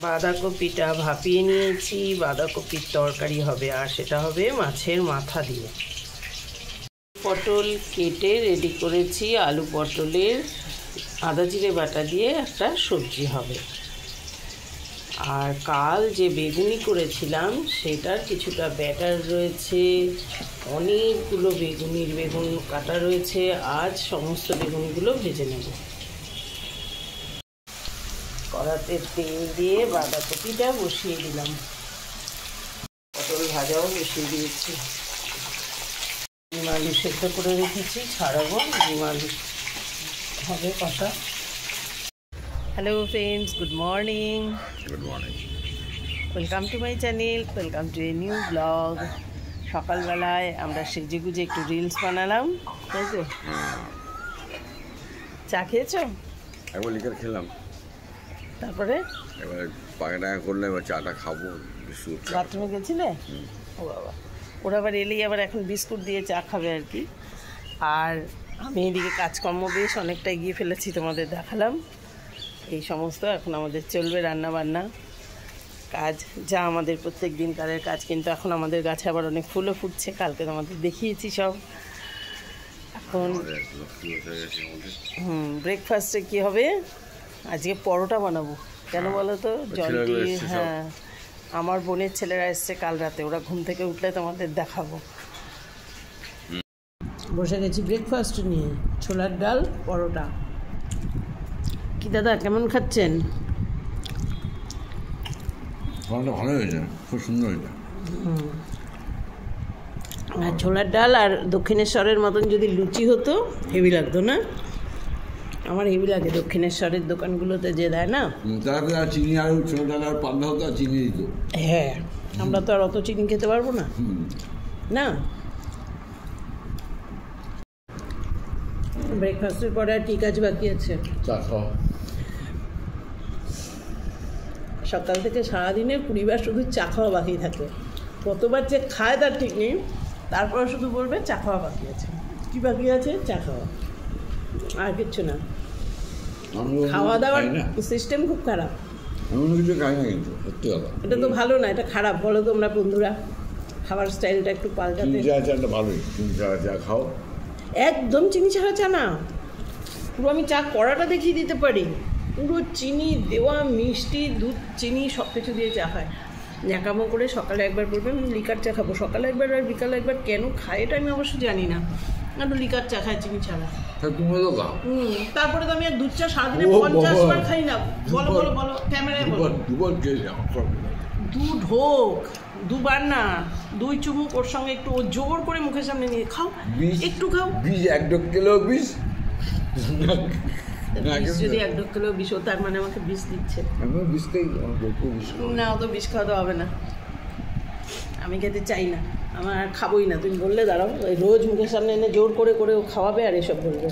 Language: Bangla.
বাঁধাকপিটা ভাপিয়ে নিয়েছি, বাঁধাকপির তরকারি হবে, আর সেটা হবে মাছের মাথা দিয়ে। পটল কেটে রেডি করেছি, আলু পটলের আদা জিরে বাটা দিয়ে একটা সবজি হবে। আর কাল যে বেগুনি করেছিলাম সেটার কিছুটা ব্যাটার রয়েছে, অনেকগুলো বেগুন কাটা রয়েছে। আজ সমস্ত বেগুনগুলো ভেজে নেব। কড়াতে তেল দিয়ে বাঁধাকপিটা বসিয়ে দিলাম, পটল ভাজাও বসিয়ে দিয়েছি। ডিম আলু সেদ্ধ করে রেখেছি, ছাড়াবো, ডিম আলু হবে কষা। Hello friends, good morning. Good morning, welcome to my channel, welcome to a new blog. সকালবেলায় আমরা সেজে গুজে একটু রিলস বানালাম, তাই তো? চা খেয়েছো? একবার লিকার খেলাম, তারপরে এবার পাকা টাকা করলে এবার চাটা খাবো। বাথরুমে গেছিলে? ও বাবা, ওরা আবার এলেই আবার এখন বিস্কুট দিয়ে চা খাবে আর কি। আর আমি এদিকে কাজকর্ম বেশ অনেকটা এগিয়ে ফেলেছি, তোমাদের দেখালাম। এই সমস্ত এখন আমাদের চলবে রান্না বান্না কাজ, যা আমাদের প্রত্যেক দিনকারের কাজ। কিন্তু এখন আমাদের গাছে আবার অনেক ফুলও ফুটছে, কালকে তোমাদের দেখিয়েছি সব। এখন ব্রেকফাস্টে কি হবে? আজকে পরোটা বানাবো। কেন বলো তো? জল দিয়ে। হ্যাঁ, আমার বোনের ছেলেরা এসছে কাল রাতে, ওরা ঘুম থেকে উঠলে তোমাদের দেখাবো। বসে গেছি ব্রেকফাস্ট নিয়ে, ছোলার ডাল, পরোটা। কি দাদা, কেমন খাচ্ছেন? ভালো হয়েছে, খুব সুন্দর হয়েছে। আর ছোলার ডাল আর দক্ষিণেশ্বরের মতন যদি লুচি হতো হেভি লাগতো না? আমার হেভি লাগে দক্ষিণেশ্বরের দোকানগুলোতে যে দেয় না, তারা চিনি আর ছোলা ডাল আর পান্তা হতো আর চিনি দিত। হ্যাঁ, আমরা তো আর অত চিনি খেতে পারবো না, না? ব্রেকফাস্টের পরে আর কি কাজ বাকি আছে? চা খাওয়া। সকাল থেকে সারাদিনে 20 বার শুধু চা খাওয়া বাকি থাকে। কতবার যে খায় তার ঠিক নেই, তারপরে শুধু বলবে চা খাওয়া বাকি আছে। কি বাকি আছে? চা খাওয়া, আর কিচ্ছু না। খাওয়া দাওয়ার সিস্টেম খুব খারাপ। কিছু খাই না, কিন্তু সত্যি কথা, এটা তো ভালো না, এটা খারাপ। বলো তোমরা বন্ধুরা, খাবার স্টাইলটা একটু পাল্টাতে। চাটা ভালোই, চিনি ছাড়া চা খাও। একদম চিনি ছাড়া চা না, পুরো আমি চা কড়াটা দেখিয়ে দিতে পারি। পুরো চিনি দেওয়া, মিষ্টি, দুধ, চিনি সব কিছু দিয়ে চা খায়। ন্যাকামো করে সকালে একবার বলবে আমি লিকার চা খাবো, সকালে একবার আর বিকালে একবার। কেন খায় এটা আমি অবশ্য জানি না, একটু লিকার চা খায় চিনি ছাড়া। তারপরে তো আমি আর দুধ চা সারাদিনে 50 বার খাই না। বলো বলো বলো, ক্যামেরায় বলো। দুধ হোক, দুবার না, 2 চুমুক ওর সঙ্গে একটু জোর করে মুখের সামনে নিয়ে খাও, একটু খাও। বিষ 1 কিলো বিষ, যদি 1 কিলো বিষ, তার মানে আমাকে বিষ দিচ্ছে না? অত বিষ খাওয়াতে হবে না, আমি খেতে চাই না, আমার আর খাবোই না। তুমি বললে দাঁড়াও, ওই রোজ মুখের সামনে এনে জোর করে করে ও খাওয়াবে আর এসব বলবে।